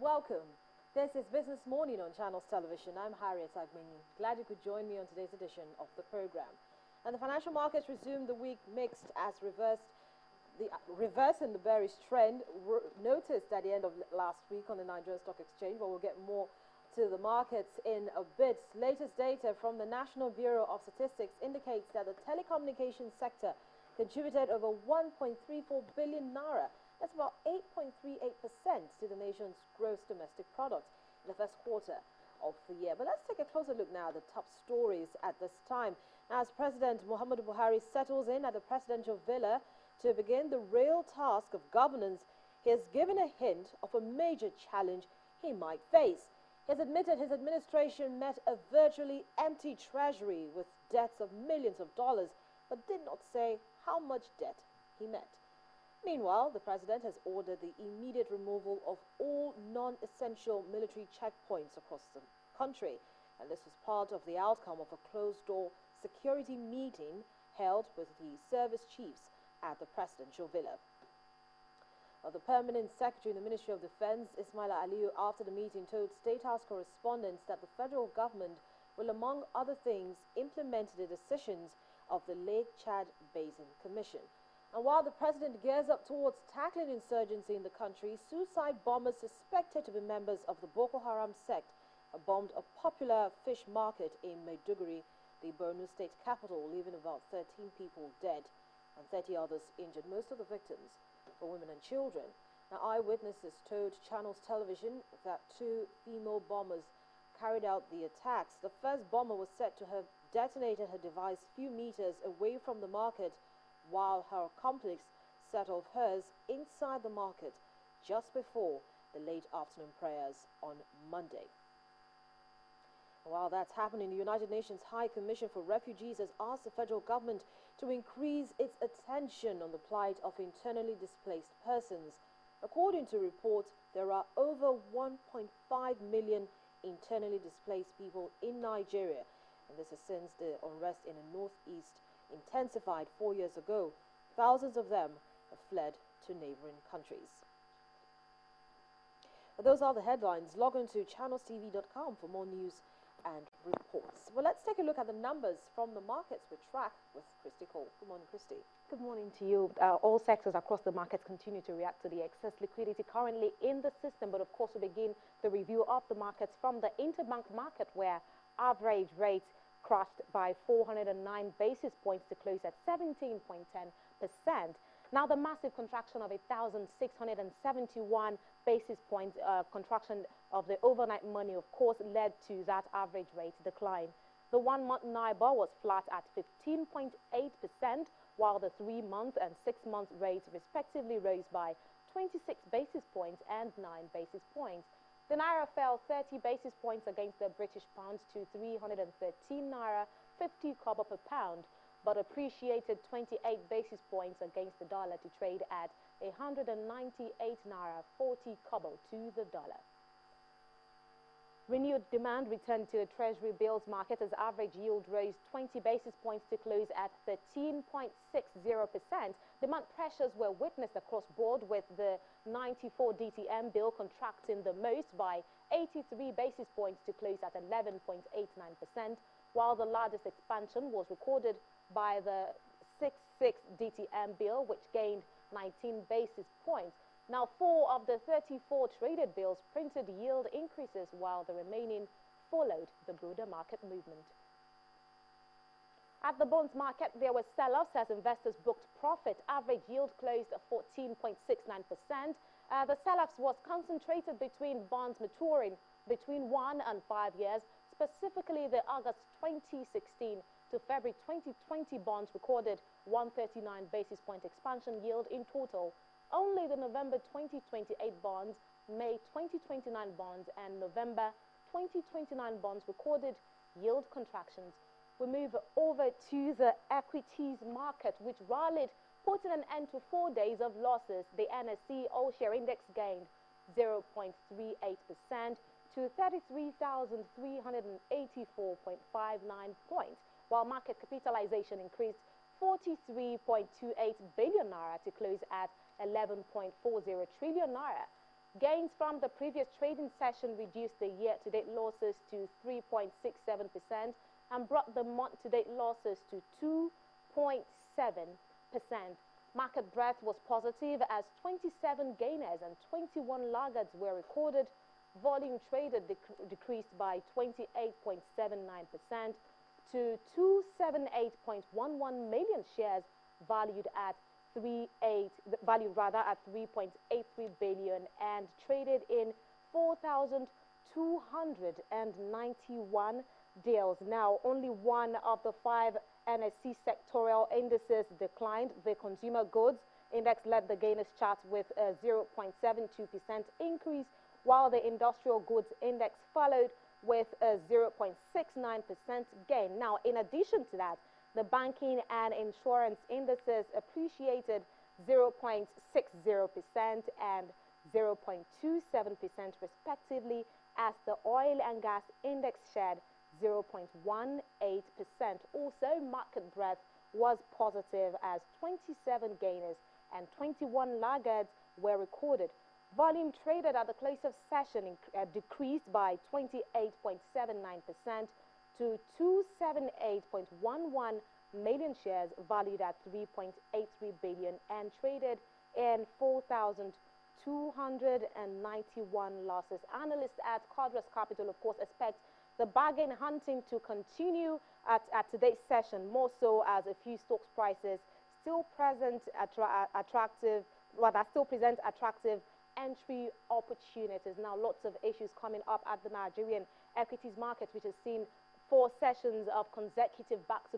welcome. This is Business Morning on Channels Television. I'm Harriet Agmini. Glad you could join me on today's edition of the program. And the financial markets resumed the week mixed as reversing the bearish trend noticed at the end of last week on the Nigerian Stock Exchange, but we'll get more to the markets in a bit. Latest data from the National Bureau of Statistics indicates that the telecommunications sector contributed over 1.34 billion naira. That's about 8.38% to the nation's gross domestic product in the first quarter of the year. But let's take a closer look now at the top stories at this time. As President Muhammadu Buhari settles in at the presidential villa to begin the real task of governance, he has given a hint of a major challenge he might face. He has admitted his administration met a virtually empty treasury with debts of millions of dollars, but did not say how much debt he met. Meanwhile, the president has ordered the immediate removal of all non-essential military checkpoints across the country, and this was part of the outcome of a closed-door security meeting held with the service chiefs at the presidential villa. The permanent secretary in the Ministry of Defense, Ismaila Aliyu, after the meeting told State House correspondents that the federal government will, among other things, implement the decisions of the Lake Chad Basin Commission. And while the president gears up towards tackling insurgency in the country, suicide bombers suspected to be members of the Boko Haram sect bombed a popular fish market in Maiduguri, the Borno state capital, leaving about 13 people dead and 30 others injured. Most of the victims were women and children. Now, eyewitnesses told Channels Television that two female bombers carried out the attacks. The first bomber was said to have detonated her device few meters away from the market, while her accomplice set off hers inside the market just before the late afternoon prayers on Monday. While that's happening, the United Nations High Commission for Refugees has asked the federal government to increase its attention on the plight of internally displaced persons. According to reports, there are over 1.5 million internally displaced people in Nigeria, and this is since the unrest in the northeast intensified 4 years ago. Thousands of them have fled to neighboring countries. But those are the headlines. Log on to channelstv.com for more news and reports. Well, let's take a look at the numbers from the markets we track with Christy Cole. Good morning, Christy. Good morning to you. All sectors across the markets continue to react to the excess liquidity currently in the system. But of course, we begin the review of the markets from the interbank market, where average rates crashed by 409 basis points to close at 17.10%. Now, the massive contraction of 1,671 basis points contraction of the overnight money, of course, led to that average rate decline. The 1-month NIBOR was flat at 15.8%, while the 3-month and 6-month rates respectively rose by 26 basis points and 9 basis points. The naira fell 30 basis points against the British pound to 313 naira 50 kobo per pound, but appreciated 28 basis points against the dollar to trade at 198 naira 40 kobo to the dollar. Renewed demand returned to the Treasury bills market as average yield rose 20 basis points to close at 13.60%. Demand pressures were witnessed across board, with the 94 DTM bill contracting the most by 83 basis points to close at 11.89%, while the largest expansion was recorded by the 66 DTM bill, which gained 19 basis points. Now, 4 of the 34 traded bills printed yield increases, while the remaining followed the broader market movement. At the bonds market, there were sell-offs as investors booked profit. Average yield closed at 14.69%. The sell-offs was concentrated between bonds maturing between 1 and 5 years, specifically the August 2016 to February 2020 bonds recorded 139 basis point expansion yield in total. Only the November 2028 bonds, May 2029 bonds, and November 2029 bonds recorded yield contractions. We move over to the equities market, which rallied, putting an end to 4 days of losses. The NSE All-Share Index gained 0.38% to 33,384.59 points, while market capitalization increased 43.28 billion naira to close at 11.40 trillion naira. Gains from the previous trading session reduced the year-to-date losses to 3.67% and brought the month-to-date losses to 2.7%. Market breadth was positive as 27 gainers and 21 laggards were recorded. Volume traded decreased by 28.79% to 278.11 million shares, valued at 3.83 billion and traded in 4,291 deals. Now, only one of the 5 NSE sectorial indices declined. The consumer goods index led the gainers chart with a 0.72% increase, while the industrial goods index followed with a 0.69% gain. Now, in addition to that, the banking and insurance indices appreciated 0.60% and 0.27% respectively, as the oil and gas index shared 0.18%. Also, market breadth was positive as 27 gainers and 21 laggards were recorded. Volume traded at the close of session decreased by 28.79% to 278.11 million shares, valued at 3.83 billion and traded in 4,291 losses. Analysts at Cordros Capital, of course, expect the bargain hunting to continue at today's session, more so as a few stocks prices still present attractive entry opportunities. Now, lots of issues coming up at the Nigerian equities market, which has seen 4 sessions of consecutive back-to-back